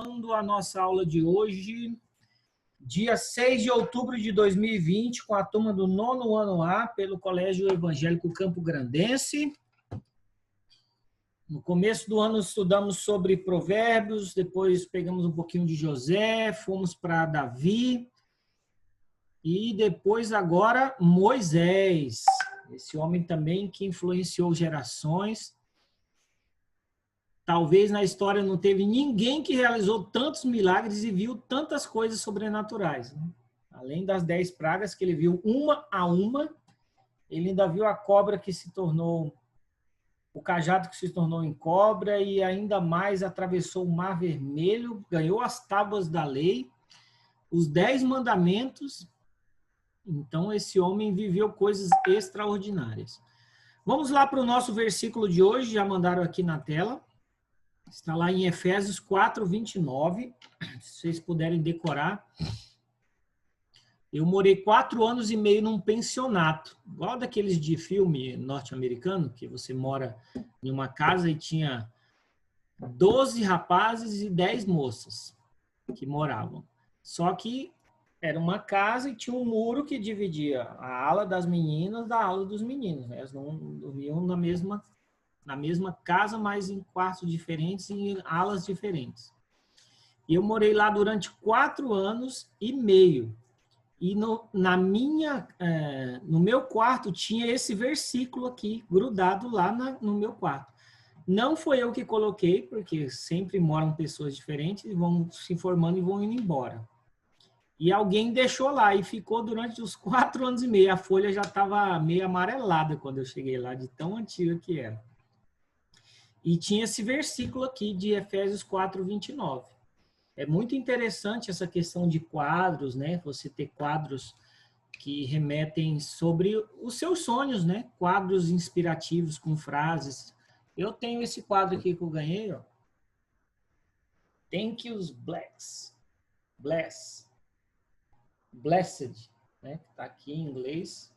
Começando a nossa aula de hoje, dia 6 de outubro de 2020, com a turma do nono ano A, pelo Colégio Evangélico Campo Grandense. No começo do ano estudamos sobre Provérbios, depois pegamos um pouquinho de José, fomos para Davi e depois agora Moisés, esse homem também que influenciou gerações. Talvez na história não teve ninguém que realizou tantos milagres e viu tantas coisas sobrenaturais, né? Além das 10 pragas que ele viu uma a uma, ele ainda viu a cobra que se tornou, o cajado que se tornou em cobra e ainda mais atravessou o Mar Vermelho, ganhou as tábuas da lei, os 10 mandamentos. Então esse homem viveu coisas extraordinárias. Vamos lá para o nosso versículo de hoje, já mandaram aqui na tela. Está lá em Efésios 4, 29, se vocês puderem decorar. Eu morei 4 anos e meio num pensionato, igual daqueles de filme norte-americano, que você mora em uma casa e tinha 12 rapazes e 10 moças que moravam. Só que era uma casa e tinha um muro que dividia a ala das meninas da ala dos meninos. Elas não dormiam na mesma casa, mas em quartos diferentes e em alas diferentes. E eu morei lá durante 4 anos e meio. E no meu quarto tinha esse versículo aqui, grudado lá no meu quarto. Não foi eu que coloquei, porque sempre moram pessoas diferentes e vão se formando e vão indo embora. E alguém deixou lá e ficou durante os 4 anos e meio. A folha já estava meio amarelada quando eu cheguei lá, de tão antiga que era. E tinha esse versículo aqui de Efésios 4, 29. É muito interessante essa questão de quadros, né? Você ter quadros que remetem sobre os seus sonhos, né? Quadros inspirativos com frases. Eu tenho esse quadro aqui que eu ganhei, ó. Thank you, Blessed, né? Que tá aqui em inglês.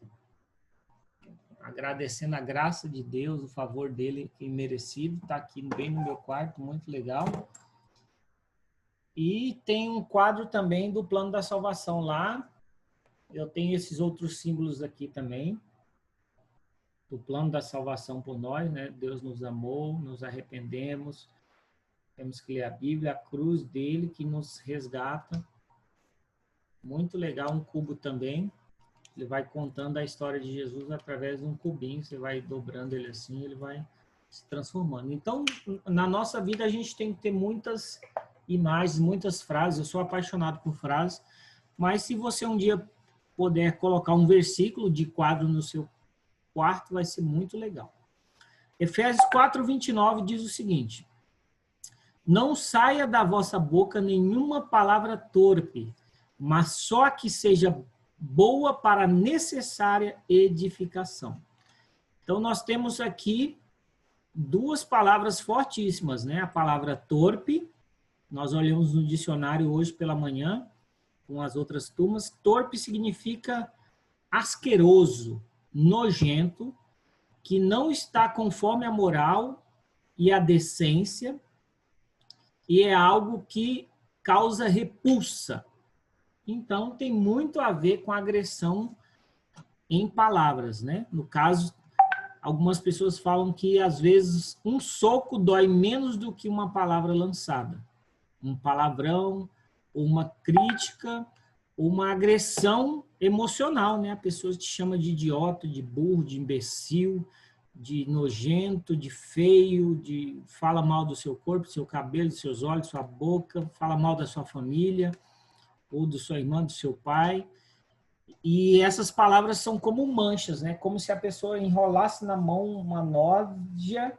Agradecendo a graça de Deus, o favor dele imerecido, está aqui bem no meu quarto, muito legal. E tem um quadro também do plano da salvação lá. Eu tenho esses outros símbolos aqui também, do plano da salvação por nós, né? Deus nos amou, nos arrependemos, temos que ler a Bíblia, a cruz dele que nos resgata. Muito legal, um cubo também. Ele vai contando a história de Jesus através de um cubinho, você vai dobrando ele assim, ele vai se transformando. Então, na nossa vida, a gente tem que ter muitas imagens, muitas frases. Eu sou apaixonado por frases, mas se você um dia puder colocar um versículo de quadro no seu quarto, vai ser muito legal. Efésios 4, 29 diz o seguinte: não saia da vossa boca nenhuma palavra torpe, mas só que seja boa para a necessária edificação. Então, nós temos aqui 2 palavras fortíssimas, né? A palavra torpe, nós olhamos no dicionário hoje pela manhã, com as outras turmas. Torpe significa asqueroso, nojento, que não está conforme a moral e a decência, e é algo que causa repulsa. Então, tem muito a ver com agressão em palavras, né? No caso, algumas pessoas falam que, às vezes, um soco dói menos do que uma palavra lançada. Um palavrão, uma crítica, uma agressão emocional, né? A pessoa te chama de idiota, de burro, de imbecil, de nojento, de feio, fala mal do seu corpo, do seu cabelo, dos seus olhos, sua boca, fala mal da sua família, ou da sua irmã, do seu pai. E essas palavras são como manchas, né? Como se a pessoa enrolasse na mão uma nódia,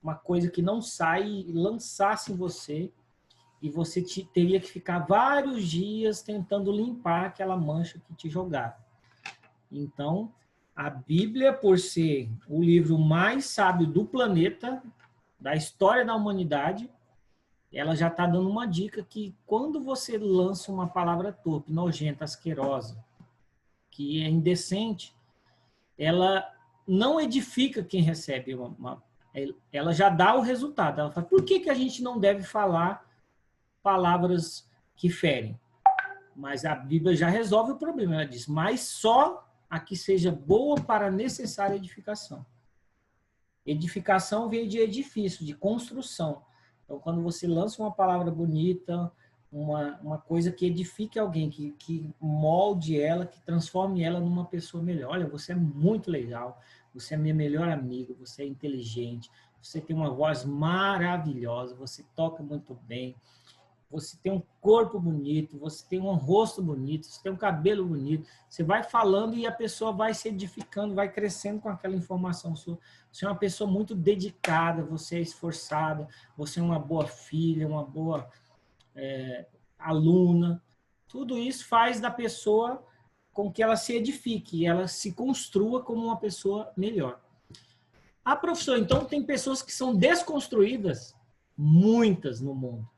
uma coisa que não sai, e lançasse em você, e você teria que ficar vários dias tentando limpar aquela mancha que te jogaram. Então, a Bíblia, por ser o livro mais sábio do planeta, da história da humanidade, ela já está dando uma dica que quando você lança uma palavra torpe, nojenta, asquerosa, que é indecente, ela não edifica quem recebe ela já dá o resultado. Ela fala, por que a gente não deve falar palavras que ferem. Mas a Bíblia já resolve o problema. Ela diz, mas só a que seja boa para a necessária edificação. Edificação vem de edifício, de construção. Então, quando você lança uma palavra bonita, uma coisa que edifique alguém, que molde ela, que transforme ela numa pessoa melhor. Olha, você é muito legal, você é minha melhor amiga, você é inteligente, você tem uma voz maravilhosa, você toca muito bem, você tem um corpo bonito, você tem um rosto bonito, você tem um cabelo bonito. Você vai falando e a pessoa vai se edificando, vai crescendo com aquela informação sua. Você é uma pessoa muito dedicada, você é esforçada, você é uma boa filha, uma boa aluna. Tudo isso faz da pessoa com que ela se edifique, ela se construa como uma pessoa melhor. Ah, professor, então tem pessoas que são desconstruídas, muitas no mundo.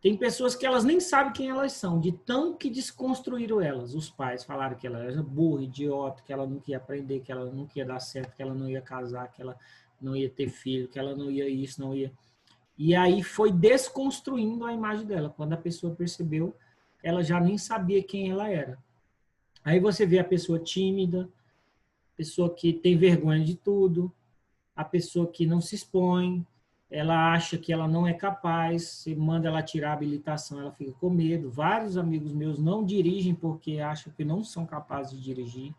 Tem pessoas que elas nem sabem quem elas são, de tão que desconstruíram elas. Os pais falaram que ela era burra, idiota, que ela não ia aprender, que ela não ia dar certo, que ela não ia casar, que ela não ia ter filho, que ela não ia isso, não ia... E aí foi desconstruindo a imagem dela. Quando a pessoa percebeu, ela já nem sabia quem ela era. Aí você vê a pessoa tímida, a pessoa que tem vergonha de tudo, a pessoa que não se expõe, ela acha que ela não é capaz, você manda ela tirar a habilitação, ela fica com medo. Vários amigos meus não dirigem porque acham que não são capazes de dirigir.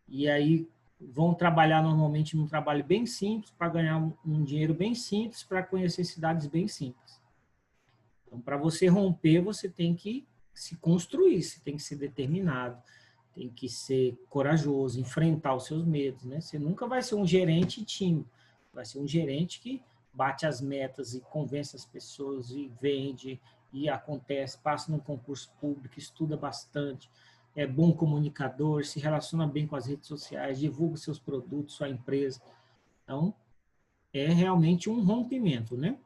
E aí vão trabalhar normalmente num trabalho bem simples, para ganhar um dinheiro bem simples, para conhecer cidades bem simples. Então, para você romper, você tem que se construir, você tem que ser determinado, tem que ser corajoso, enfrentar os seus medos, né? Você nunca vai ser um gerente tímido, vai ser um gerente que bate as metas e convence as pessoas e vende e acontece, passa num concurso público, estuda bastante, é bom comunicador, se relaciona bem com as redes sociais, divulga seus produtos, sua empresa. Então, é realmente um rompimento, né?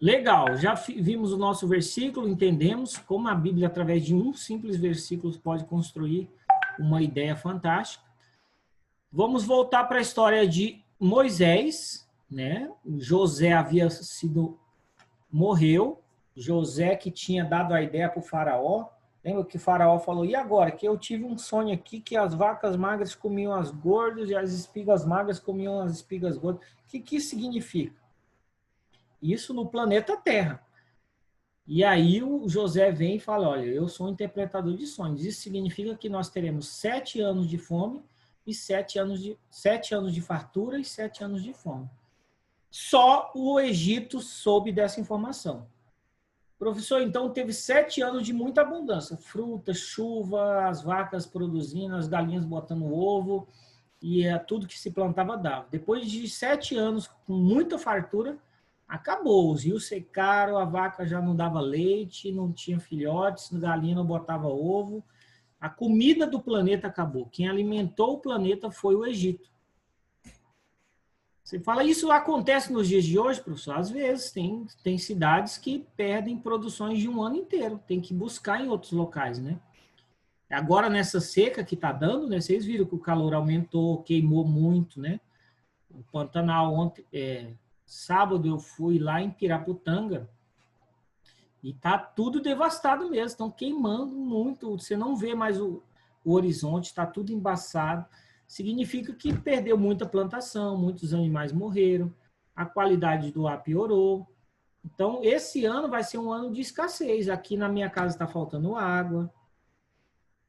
Legal, já vimos o nosso versículo, entendemos como a Bíblia, através de um simples versículo, pode construir uma ideia fantástica. Vamos voltar para a história de Moisés, né? José morreu, José que tinha dado a ideia para o faraó. Lembra que o faraó falou, e agora? Que eu tive um sonho aqui que as vacas magras comiam as gordas e as espigas magras comiam as espigas gordas. O que isso significa? Isso no planeta Terra. E aí o José vem e fala, olha, eu sou um interpretador de sonhos. Isso significa que nós teremos 7 anos de fome e 7 anos de fartura e 7 anos de fome. Só o Egito soube dessa informação. Professor, então teve 7 anos de muita abundância. Fruta, chuva, as vacas produzindo, as galinhas botando ovo, e tudo que se plantava dava. Depois de 7 anos com muita fartura, acabou. Os rios secaram, a vaca já não dava leite, não tinha filhotes, a galinha não botava ovo. A comida do planeta acabou. Quem alimentou o planeta foi o Egito. Você fala, isso acontece nos dias de hoje, professor? Às vezes, tem cidades que perdem produções de um ano inteiro, tem que buscar em outros locais, né? Agora, nessa seca que está dando, né? Vocês viram que o calor aumentou, queimou muito, né? O Pantanal, sábado eu fui lá em Piraputanga e tá tudo devastado mesmo, estão queimando muito, você não vê mais o horizonte, está tudo embaçado. Significa que perdeu muita plantação, muitos animais morreram, a qualidade do ar piorou. Então, esse ano vai ser um ano de escassez. Aqui na minha casa está faltando água.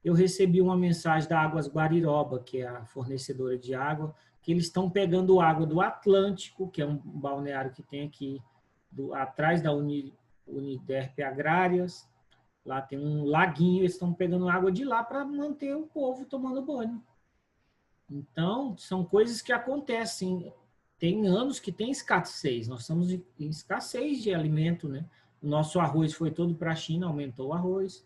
Eu recebi uma mensagem da Águas Guariroba, que é a fornecedora de água, que eles estão pegando água do Atlântico, que é um balneário que tem aqui atrás da Uniderp Agrárias. Lá tem um laguinho, eles estão pegando água de lá para manter o povo tomando banho. Então, são coisas que acontecem. Tem anos que tem escassez. Nós estamos em escassez de alimento, né? O nosso arroz foi todo para a China, aumentou o arroz.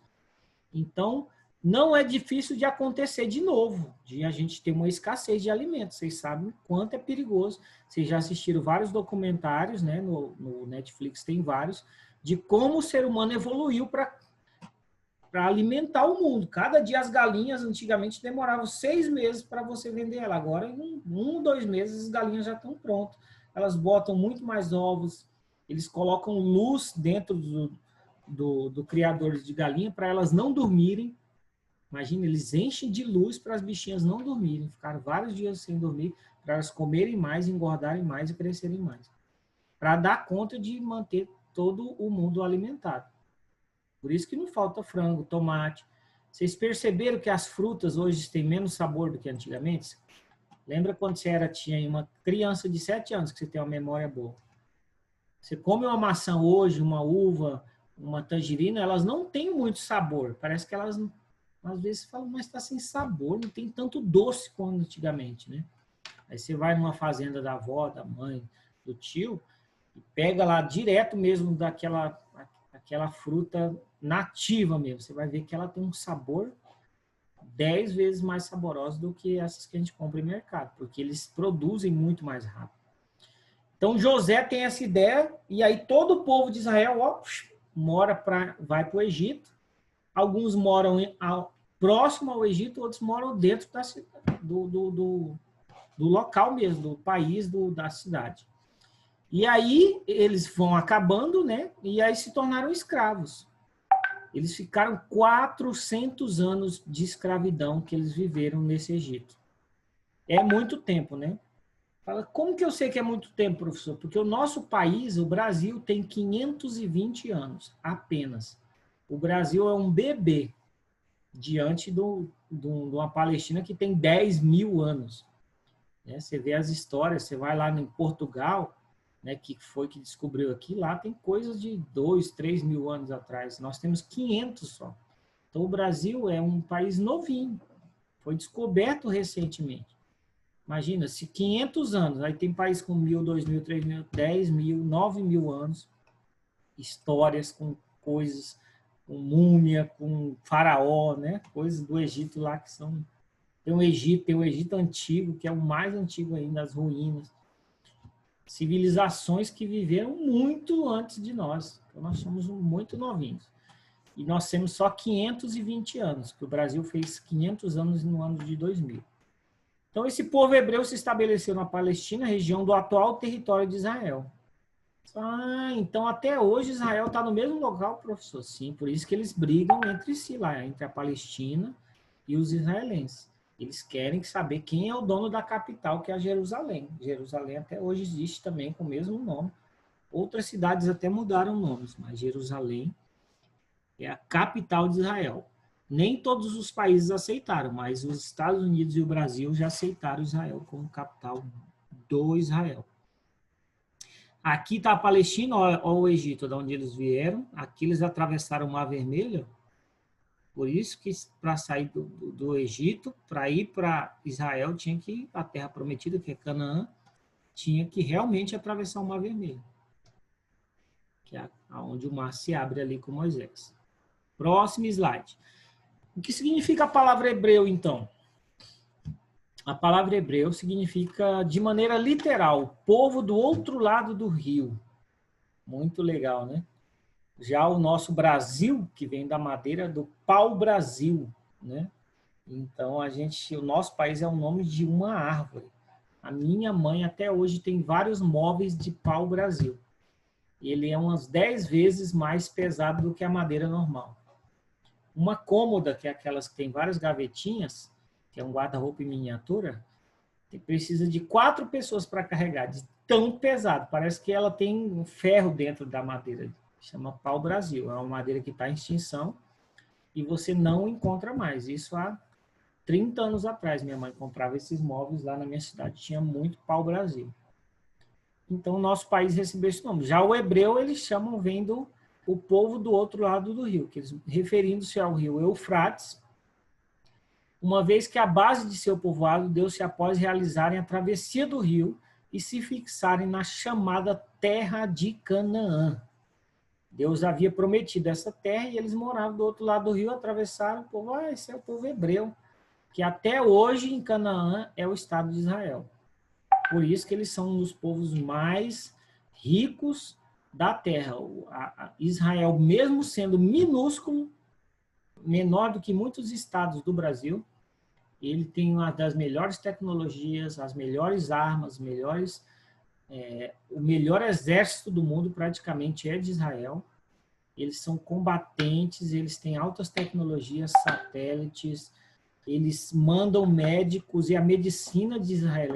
Então, não é difícil de acontecer de novo, de a gente ter uma escassez de alimentos. Vocês sabem quanto é perigoso. Vocês já assistiram vários documentários, né? No Netflix tem vários, de como o ser humano evoluiu para alimentar o mundo. Cada dia as galinhas, antigamente, demoravam 6 meses para você vender ela. Agora, em 1 ou 2 meses, as galinhas já estão prontas. Elas botam muito mais ovos, eles colocam luz dentro do criador de galinha para elas não dormirem. Imagina, eles enchem de luz para as bichinhas não dormirem, ficar vários dias sem dormir, para elas comerem mais, engordarem mais e crescerem mais. Para dar conta de manter todo o mundo alimentado. Por isso que não falta frango, tomate. Vocês perceberam que as frutas hoje têm menos sabor do que antigamente? Lembra quando você tinha uma criança de 7 anos, que você tem uma memória boa? Você come uma maçã hoje, uma uva, uma tangerina, elas não têm muito sabor. Parece que elas, às vezes, falam, mas está sem sabor, não tem tanto doce como antigamente, né? Aí você vai numa fazenda da avó, da mãe, do tio, e pega lá direto mesmo aquela fruta nativa mesmo. Você vai ver que ela tem um sabor 10 vezes mais saboroso do que essas que a gente compra em mercado, porque eles produzem muito mais rápido. Então, José tem essa ideia, e aí todo o povo de Israel vai para o Egito. Alguns moram próximo ao Egito, outros moram dentro do local mesmo, do país, da cidade. E aí eles vão acabando, né? E aí se tornaram escravos. Eles ficaram 400 anos de escravidão que eles viveram nesse Egito. É muito tempo, né? Fala, como que eu sei que é muito tempo, professor? Porque o nosso país, o Brasil, tem 520 anos apenas. O Brasil é um bebê diante de uma Palestina que tem 10 mil anos. Né? Você vê as histórias, você vai lá em Portugal, né, que foi que descobriu aqui, lá tem coisas de 2, 3 mil anos atrás. Nós temos 500 só. Então, o Brasil é um país novinho. Foi descoberto recentemente. Imagina, se 500 anos, aí tem país com 1.000, 2.000, 3.000, 10.000, 9.000 anos, histórias com coisas, com múmia, com faraó, né? Coisas do Egito lá que são... Tem o Egito antigo, que é o mais antigo ainda, as ruínas. Civilizações que viveram muito antes de nós. Então, nós somos muito novinhos. E nós temos só 520 anos, que o Brasil fez 500 anos no ano de 2000. Então, esse povo hebreu se estabeleceu na Palestina, região do atual território de Israel. Ah, então até hoje Israel está no mesmo local, professor? Sim, por isso que eles brigam entre si lá, entre a Palestina e os israelenses. Eles querem saber quem é o dono da capital, que é a Jerusalém. Jerusalém até hoje existe também com o mesmo nome. Outras cidades até mudaram nomes, mas Jerusalém é a capital de Israel. Nem todos os países aceitaram, mas os Estados Unidos e o Brasil já aceitaram Israel como capital do Israel. Aqui está a Palestina, olha o Egito, de onde eles vieram. Aqui eles atravessaram o Mar Vermelho. Por isso que para sair do Egito, para ir para Israel, tinha que ir para a Terra Prometida, que é Canaã, tinha que realmente atravessar o Mar Vermelho, que é onde o mar se abre ali com Moisés. Próximo slide. O que significa a palavra hebreu, então? A palavra hebreu significa, de maneira literal, povo do outro lado do rio. Muito legal, né? Já o nosso Brasil, que vem da madeira do pau-brasil, né? Então, o nosso país é o nome de uma árvore. A minha mãe até hoje tem vários móveis de pau-brasil. Ele é umas 10 vezes mais pesado do que a madeira normal. Uma cômoda, que é aquelas que tem várias gavetinhas, que é um guarda-roupa em miniatura, precisa de 4 pessoas para carregar, de tão pesado. Parece que ela tem um ferro dentro da madeira. Chama pau-brasil. É uma madeira que está em extinção e você não encontra mais. Isso há 30 anos atrás. Minha mãe comprava esses móveis lá na minha cidade. Tinha muito pau-brasil. Então, o nosso país recebeu esse nome. Já o hebreu, eles chamam, vendo o povo do outro lado do rio, que eles, referindo-se ao rio Eufrates, uma vez que a base de seu povoado deu-se após realizarem a travessia do rio e se fixarem na chamada Terra de Canaã. Deus havia prometido essa terra e eles moravam do outro lado do rio, atravessaram o povo. Esse é o povo hebreu, que até hoje em Canaã é o Estado de Israel. Por isso que eles são um dos povos mais ricos da terra. Israel, mesmo sendo minúsculo, menor do que muitos estados do Brasil, ele tem uma das melhores tecnologias, as melhores armas, melhores O melhor exército do mundo praticamente é de Israel. Eles são combatentes, eles têm altas tecnologias, satélites, eles mandam médicos, e a medicina de Israel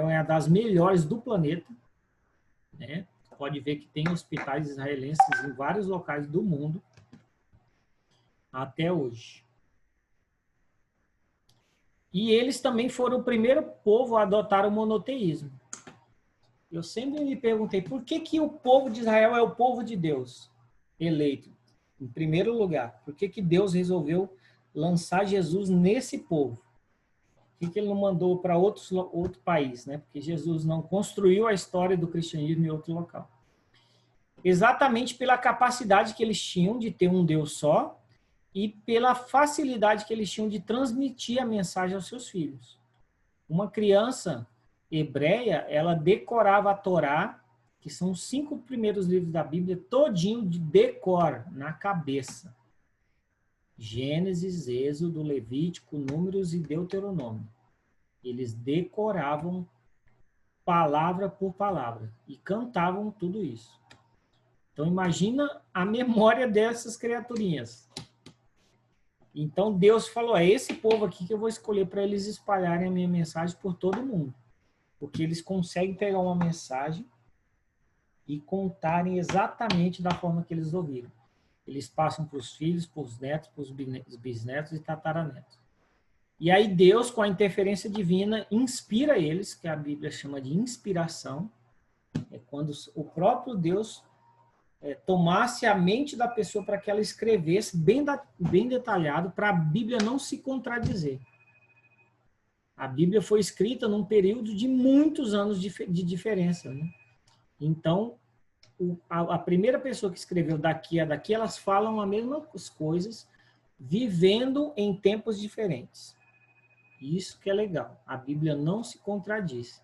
é a das melhores do planeta, né? Pode ver que tem hospitais israelenses em vários locais do mundo até hoje. E eles também foram o primeiro povo a adotar o monoteísmo. Eu sempre me perguntei por que o povo de Israel é o povo de Deus eleito, em primeiro lugar. Por que Deus resolveu lançar Jesus nesse povo? Por que ele não mandou para outro país, né? Porque Jesus não construiu a história do cristianismo em outro local. Exatamente pela capacidade que eles tinham de ter um Deus só e pela facilidade que eles tinham de transmitir a mensagem aos seus filhos. Uma criança hebreia, ela decorava a Torá, que são os 5 primeiros livros da Bíblia, todinho de decor, na cabeça. Gênesis, Êxodo, Levítico, Números e Deuteronômio. Eles decoravam palavra por palavra e cantavam tudo isso. Então, imagina a memória dessas criaturinhas. Então, Deus falou, é esse povo aqui que eu vou escolher para eles espalharem a minha mensagem por todo mundo. Porque eles conseguem pegar uma mensagem e contarem exatamente da forma que eles ouviram. Eles passam para os filhos, para os netos, para os bisnetos e tataranetos. E aí Deus, com a interferência divina, inspira eles, que a Bíblia chama de inspiração. É quando o próprio Deus tomasse a mente da pessoa para que ela escrevesse bem detalhado, para a Bíblia não se contradizer. A Bíblia foi escrita num período de muitos anos de diferença, né? Então, a primeira pessoa que escreveu daqui a daqui, elas falam as mesmas coisas, vivendo em tempos diferentes. Isso que é legal. A Bíblia não se contradiz.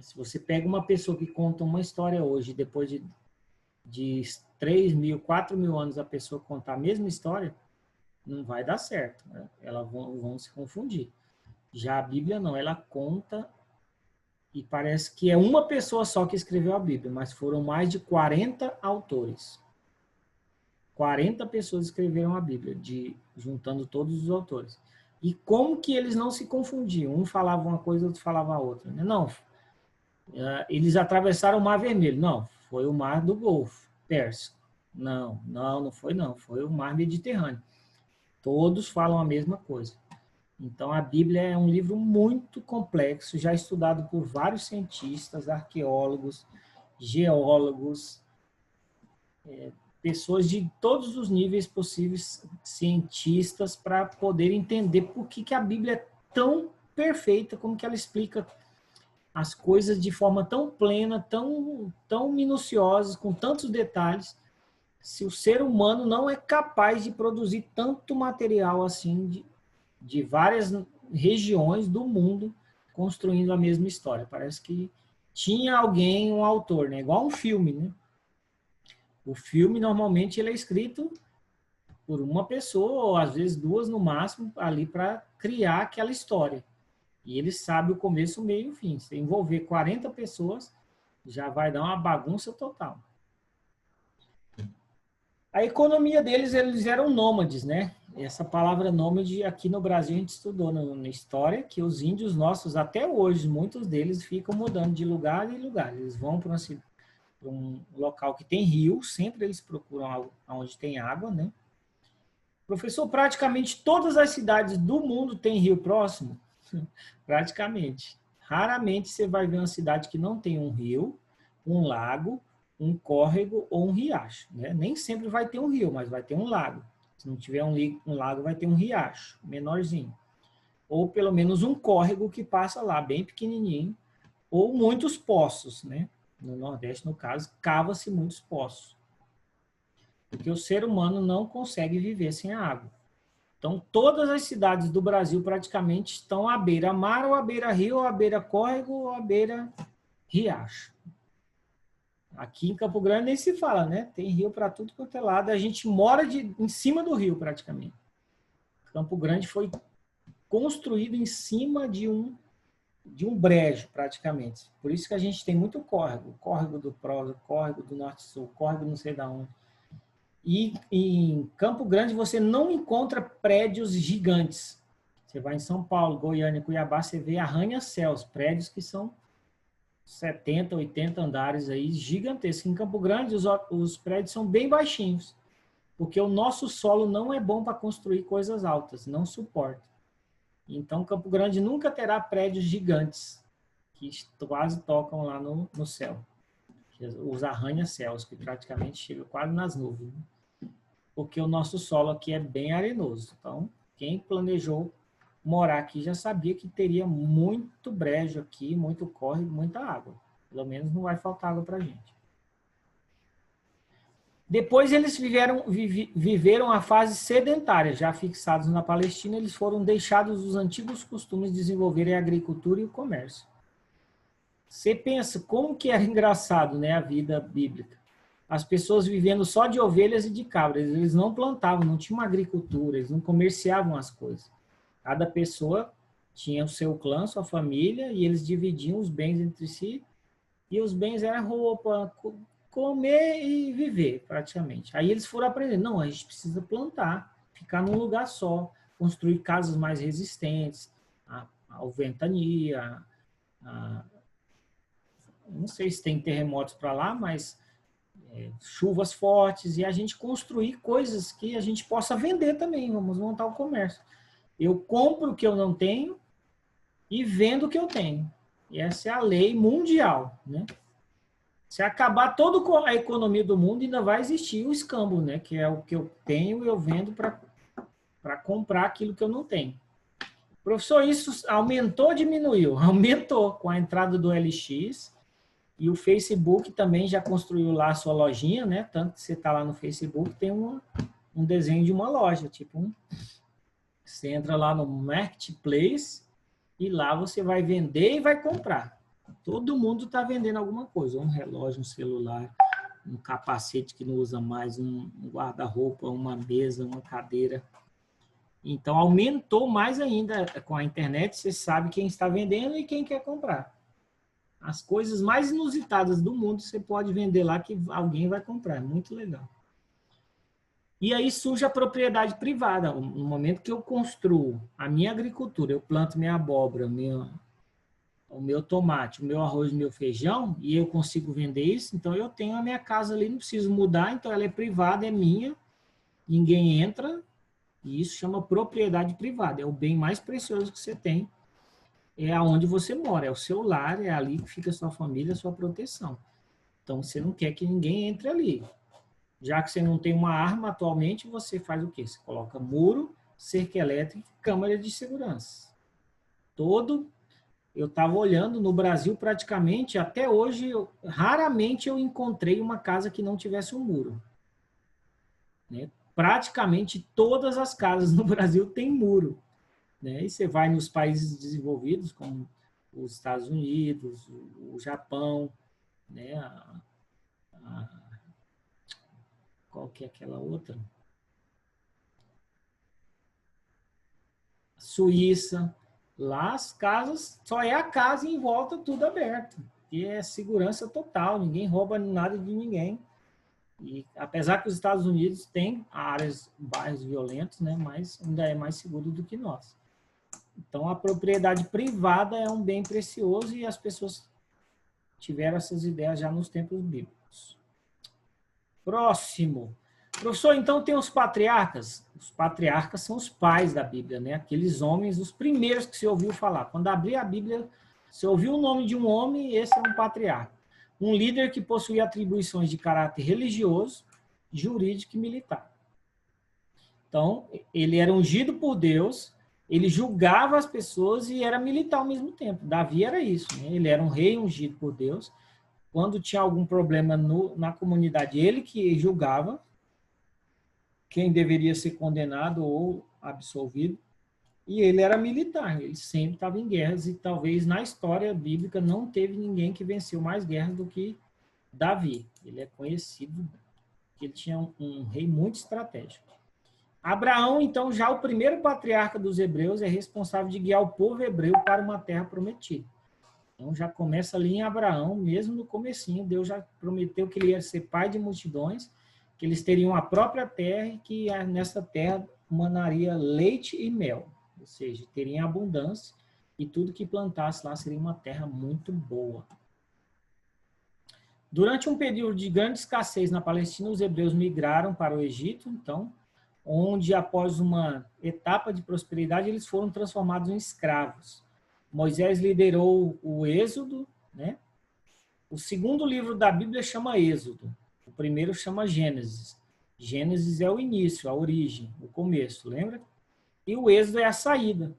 Se você pega uma pessoa que conta uma história hoje, depois de 3.000, 4.000 anos a pessoa contar a mesma história, não vai dar certo, né? Elas vão se confundir. Já a Bíblia não, ela conta e parece que é uma pessoa só que escreveu a Bíblia, mas foram mais de 40 autores. 40 pessoas escreveram a Bíblia, juntando todos os autores. E como que eles não se confundiam? Um falava uma coisa, outro falava outra. Não, eles atravessaram o Mar Vermelho. Não, foi o Mar do Golfo Pérsico. Não foi não. Foi o Mar Mediterrâneo. Todos falam a mesma coisa. Então, a Bíblia é um livro muito complexo, já estudado por vários cientistas, arqueólogos, geólogos, pessoas de todos os níveis possíveis, cientistas, para poder entender por que a Bíblia é tão perfeita, como que ela explica as coisas de forma tão plena, tão minuciosa, com tantos detalhes, se o ser humano não é capaz de produzir tanto material assim, de várias regiões do mundo, construindo a mesma história. Parece que tinha alguém, um autor, né? Igual um filme, né? O filme, normalmente, ele é escrito por uma pessoa, ou às vezes duas no máximo, ali para criar aquela história. E ele sabe o começo, o meio e o fim. Se envolver 40 pessoas, já vai dar uma bagunça total. A economia deles, eles eram nômades, né? Essa palavra nômade, aqui no Brasil, a gente estudou na história, que os índios nossos, até hoje, muitos deles ficam mudando de lugar em lugar. Eles vão para um local que tem rio, sempre eles procuram onde tem água, né? Professor, praticamente todas as cidades do mundo têm rio próximo? Praticamente. Raramente você vai ver uma cidade que não tem um rio, um lago, um córrego ou um riacho, né? Nem sempre vai ter um rio, mas vai ter um lago. Se não tiver um lago, vai ter um riacho, menorzinho. Ou pelo menos um córrego que passa lá, bem pequenininho. Ou muitos poços, né? No Nordeste, no caso, cava-se muitos poços. Porque o ser humano não consegue viver sem a água. Então, todas as cidades do Brasil praticamente estão à beira-mar, ou à beira-rio, ou à beira-córrego, ou à beira-riacho. Aqui em Campo Grande nem se fala, né? Tem rio para tudo quanto é lado. A gente mora em cima do rio, praticamente. Campo Grande foi construído em cima de um de um brejo, praticamente. Por isso que a gente tem muito córrego. Córrego do Prosa, córrego do Norte-Sul, córrego não sei da onde. E em Campo Grande você não encontra prédios gigantes. Você vai em São Paulo, Goiânia, Cuiabá, você vê arranha-céus, prédios que são 70, 80 andares aí, gigantescos. Em Campo Grande, os prédios são bem baixinhos, porque o nosso solo não é bom para construir coisas altas, não suporta. Então, Campo Grande nunca terá prédios gigantes, que quase tocam lá no céu. Os arranha-céus, que praticamente chegam quase nas nuvens. Porque o nosso solo aqui é bem arenoso. Então, quem planejou morar aqui já sabia que teria muito brejo aqui, muito córrego, muita água. Pelo menos não vai faltar água para a gente. Depois eles viveram a fase sedentária, já fixados na Palestina, eles foram deixados os antigos costumes de desenvolverem a agricultura e o comércio. Você pensa como que era engraçado, né, a vida bíblica. As pessoas vivendo só de ovelhas e de cabras, eles não plantavam, não tinha uma agricultura, eles não comerciavam as coisas. Cada pessoa tinha o seu clã, sua família, e eles dividiam os bens entre si, e os bens eram roupa, comer e viver, praticamente. Aí eles foram aprendendo, não, a gente precisa plantar, ficar num lugar só, construir casas mais resistentes, a ventania, não sei se tem terremotos para lá, mas chuvas fortes, e a gente construir coisas que a gente possa vender também, vamos montar o comércio. Eu compro o que eu não tenho e vendo o que eu tenho. E essa é a lei mundial, né? Se acabar toda a economia do mundo, ainda vai existir o escambo, né? Que é o que eu tenho e eu vendo para comprar aquilo que eu não tenho. Professor, isso aumentou ou diminuiu? Aumentou com a entrada do LX, e o Facebook também já construiu lá a sua lojinha, né? Tanto que você está lá no Facebook, tem um desenho de uma loja, tipo você entra lá no Marketplace e lá você vai vender e vai comprar. Todo mundo está vendendo alguma coisa, um relógio, um celular, um capacete que não usa mais, um guarda-roupa, uma mesa, uma cadeira. Então, aumentou mais ainda com a internet, você sabe quem está vendendo e quem quer comprar. As coisas mais inusitadas do mundo você pode vender lá que alguém vai comprar, é muito legal. E aí surge a propriedade privada. No momento que eu construo a minha agricultura, eu planto minha abóbora, o meu tomate, o meu arroz, o meu feijão, e eu consigo vender isso, então eu tenho a minha casa ali, não preciso mudar, então ela é privada, é minha, ninguém entra, e isso chama propriedade privada, é o bem mais precioso que você tem, é aonde você mora, é o seu lar, é ali que fica a sua família, a sua proteção. Então você não quer que ninguém entre ali. Já que você não tem uma arma atualmente, você faz o quê? Você coloca muro, cerca elétrica, câmera de segurança. Eu estava olhando, no Brasil praticamente, até hoje, raramente eu encontrei uma casa que não tivesse um muro. Né? Praticamente todas as casas no Brasil têm muro. Né? E você vai nos países desenvolvidos, como os Estados Unidos, o Japão, né? Qual que é aquela outra? Suíça. Lá as casas, só é a casa em volta, tudo aberto. E é segurança total, ninguém rouba nada de ninguém. E apesar que os Estados Unidos têm áreas, bairros violentos, né, mas ainda é mais seguro do que nós. Então a propriedade privada é um bem precioso e as pessoas tiveram essas ideias já nos tempos bíblicos. Próximo. Professor, então tem os patriarcas. Os patriarcas são os pais da Bíblia, né? Aqueles homens, os primeiros que você ouviu falar. Quando abrir a Bíblia, você ouviu o nome de um homem, esse é um patriarca. Um líder que possuía atribuições de caráter religioso, jurídico e militar. Então, ele era ungido por Deus, ele julgava as pessoas e era militar ao mesmo tempo. Davi era isso, né? Ele era um rei ungido por Deus. Quando tinha algum problema na comunidade, ele que julgava quem deveria ser condenado ou absolvido, e ele era militar, ele sempre estava em guerras, e talvez na história bíblica não teve ninguém que venceu mais guerras do que Davi. Ele é conhecido que ele tinha um rei muito estratégico. Abraão, então, já o primeiro patriarca dos hebreus, é responsável de guiar o povo hebreu para uma terra prometida. Então, já começa ali em Abraão, mesmo no comecinho, Deus já prometeu que ele ia ser pai de multidões, que eles teriam a própria terra e que nessa terra manaria leite e mel, ou seja, teria abundância e tudo que plantasse lá seria uma terra muito boa. Durante um período de grande escassez na Palestina, os hebreus migraram para o Egito, então, onde após uma etapa de prosperidade, eles foram transformados em escravos. Moisés liderou o Êxodo, né? O segundo livro da Bíblia chama Êxodo, o primeiro chama Gênesis. Gênesis é o início, a origem, o começo, lembra? E o Êxodo é a saída.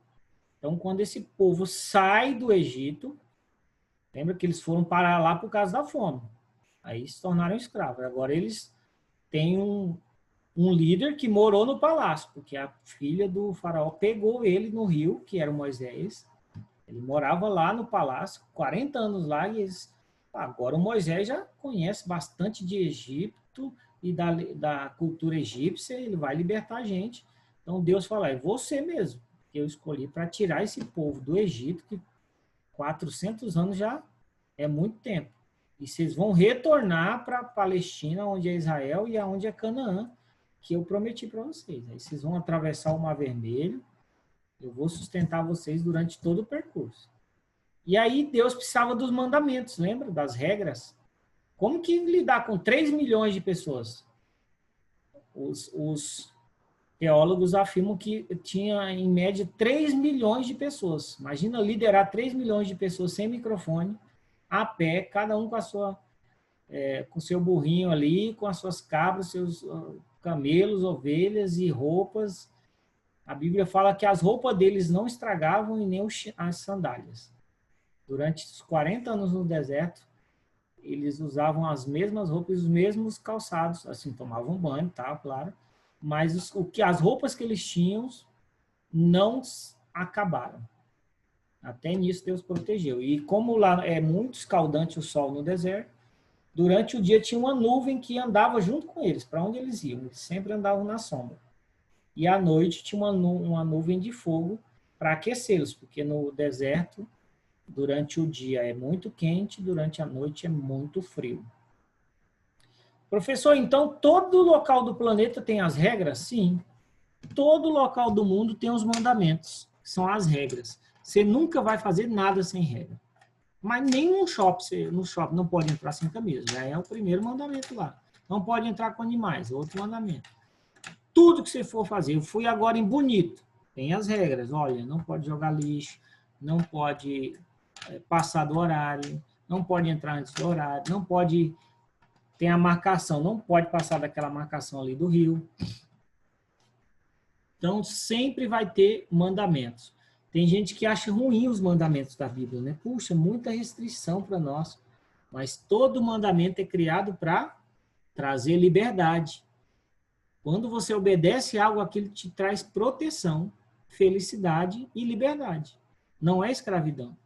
Então, quando esse povo sai do Egito, lembra que eles foram parar lá por causa da fome. Aí se tornaram escravos. Agora eles têm um líder que morou no palácio, porque a filha do faraó pegou ele no rio, que era o Moisés. Ele morava lá no palácio, 40 anos lá, e eles, agora o Moisés já conhece bastante de Egito e da cultura egípcia, ele vai libertar a gente. Então Deus fala, é você mesmo que eu escolhi para tirar esse povo do Egito, que 400 anos já é muito tempo. E vocês vão retornar para a Palestina, onde é Israel e aonde é Canaã, que eu prometi para vocês. Aí vocês vão atravessar o Mar Vermelho, eu vou sustentar vocês durante todo o percurso. E aí Deus precisava dos mandamentos, lembra? Das regras. Como que lidar com 3 milhões de pessoas? Os teólogos afirmam que tinha, em média, 3 milhões de pessoas. Imagina liderar 3 milhões de pessoas sem microfone, a pé, cada um com a sua, com seu burrinho ali, com as suas cabras, seus camelos, ovelhas e roupas. A Bíblia fala que as roupas deles não estragavam e nem as sandálias. Durante os 40 anos no deserto, eles usavam as mesmas roupas, os mesmos calçados, assim, tomavam banho, tá, claro, mas as roupas que eles tinham não acabaram. Até nisso Deus protegeu. E como lá é muito escaldante o sol no deserto, durante o dia tinha uma nuvem que andava junto com eles, para onde eles iam. Eles sempre andavam na sombra. E à noite tinha uma nuvem de fogo para aquecê-los, porque no deserto, durante o dia é muito quente, durante a noite é muito frio. Professor, então todo local do planeta tem as regras? Sim. Todo local do mundo tem os mandamentos, que são as regras. Você nunca vai fazer nada sem regra. Mas nem no shopping não pode entrar sem camisa. Já é o primeiro mandamento lá. Não pode entrar com animais, outro mandamento. Tudo que você for fazer. Eu fui agora em Bonito. Tem as regras. Olha, não pode jogar lixo, não pode passar do horário, não pode entrar antes do horário, não pode... Tem a marcação, não pode passar daquela marcação ali do rio. Então, sempre vai ter mandamentos. Tem gente que acha ruim os mandamentos da Bíblia, né? Puxa, muita restrição para nós. Mas todo mandamento é criado para trazer liberdade. Quando você obedece algo, aquilo te traz proteção, felicidade e liberdade. Não é escravidão.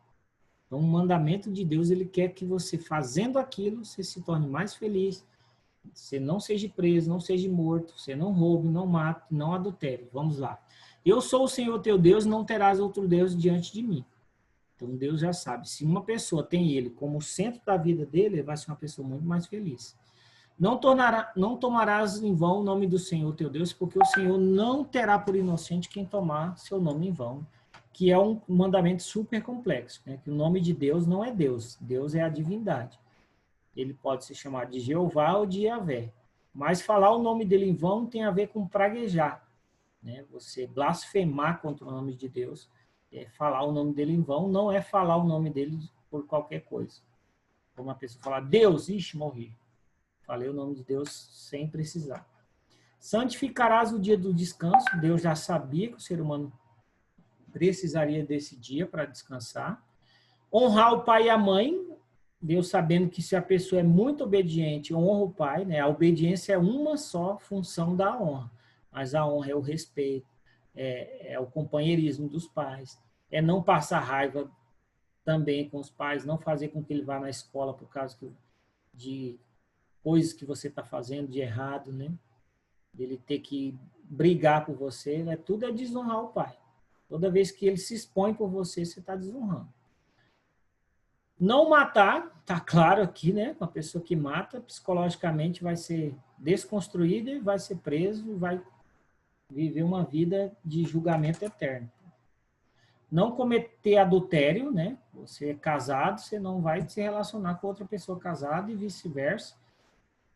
Então, o mandamento de Deus, ele quer que você, fazendo aquilo, você se torne mais feliz, você não seja preso, não seja morto, você não roube, não mate, não adultere. Vamos lá. Eu sou o Senhor teu Deus, não terás outro Deus diante de mim. Então, Deus já sabe. Se uma pessoa tem ele como centro da vida dele, ele vai ser uma pessoa muito mais feliz. Não tomarás em vão o nome do Senhor teu Deus, porque o Senhor não terá por inocente quem tomar seu nome em vão, que é um mandamento super complexo, né? Que o nome de Deus não é Deus, Deus é a divindade. Ele pode se chamar de Jeová ou de Yahvé. Mas falar o nome dele em vão tem a ver com praguejar, né? Você blasfemar contra o nome de Deus, falar o nome dele em vão, não é falar o nome dele por qualquer coisa. Como uma pessoa falar, Deus, ixi, morri. Falei o nome de Deus sem precisar. Santificarás o dia do descanso. Deus já sabia que o ser humano precisaria desse dia para descansar. Honrar o pai e a mãe. Deus sabendo que se a pessoa é muito obediente, honra o pai, né? A obediência é uma só função da honra. Mas a honra é o respeito, é o companheirismo dos pais, é não passar raiva também com os pais, não fazer com que ele vá na escola por causa de coisas que você está fazendo de errado, né? Ele ter que brigar por você, né? Tudo é desonrar o pai. Toda vez que ele se expõe por você, você está desonrando. Não matar, tá claro aqui, né? Uma pessoa que mata, psicologicamente vai ser desconstruída e vai ser preso, vai viver uma vida de julgamento eterno. Não cometer adultério, né? Você é casado, você não vai se relacionar com outra pessoa casada e vice-versa.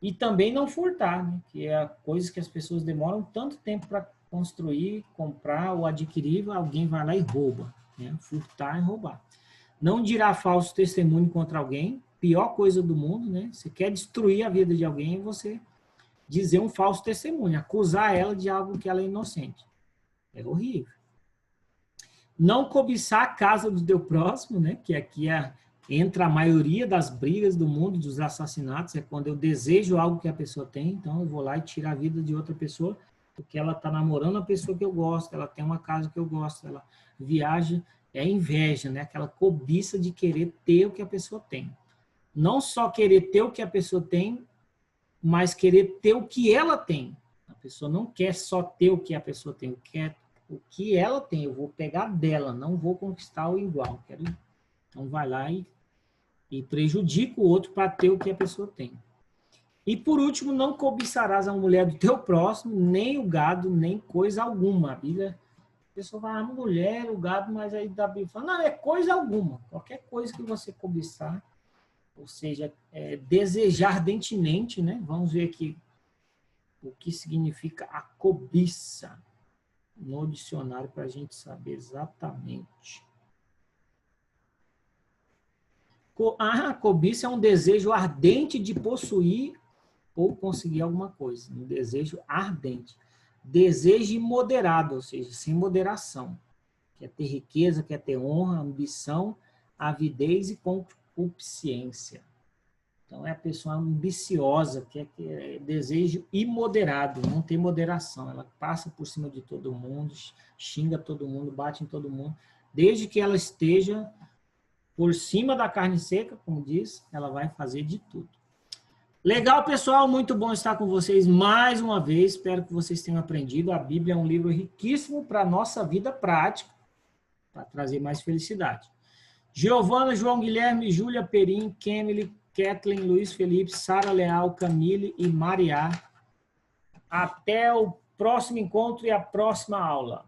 E também não furtar, né? Que é a coisa que as pessoas demoram tanto tempo para construir, comprar ou adquirir, alguém vai lá e rouba, né? Furtar e roubar. Não dirá falso testemunho contra alguém, pior coisa do mundo, né? Você quer destruir a vida de alguém, é você dizer um falso testemunho, acusar ela de algo que ela é inocente. É horrível. Não cobiçar a casa do teu próximo, né? Que aqui entra a maioria das brigas do mundo, dos assassinatos, é quando eu desejo algo que a pessoa tem, então eu vou lá e tiro a vida de outra pessoa, porque ela está namorando a pessoa que eu gosto, ela tem uma casa que eu gosto, ela viaja, é inveja, né? Aquela cobiça de querer ter o que a pessoa tem. Não só querer ter o que a pessoa tem, mas querer ter o que ela tem. A pessoa não quer só ter o que a pessoa tem, quer o que ela tem, eu vou pegar dela, não vou conquistar o igual. Então vai lá e prejudica o outro para ter o que a pessoa tem. E por último, não cobiçarás a mulher do teu próximo, nem o gado, nem coisa alguma. A Bíblia, a pessoa fala, a mulher, o gado, mas aí da Bíblia fala, não, é coisa alguma. Qualquer coisa que você cobiçar, ou seja, desejar ardentemente, né? Vamos ver aqui o que significa a cobiça no dicionário para a gente saber exatamente. A cobiça é um desejo ardente de possuir ou conseguir alguma coisa. Um desejo ardente. Desejo imoderado, ou seja, sem moderação. Quer ter riqueza, quer ter honra, ambição, avidez e concupiscência. Então, é a pessoa ambiciosa, que é desejo imoderado, não tem moderação. Ela passa por cima de todo mundo, xinga todo mundo, bate em todo mundo. Desde que ela esteja por cima da carne seca, como diz, ela vai fazer de tudo. Legal, pessoal, muito bom estar com vocês mais uma vez. Espero que vocês tenham aprendido. A Bíblia é um livro riquíssimo para a nossa vida prática, para trazer mais felicidade. Giovana, João Guilherme, Júlia Perim, Kemily, Kathleen, Luiz Felipe, Sara Leal, Camille e Mariá. Até o próximo encontro e a próxima aula.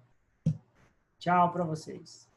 Tchau para vocês.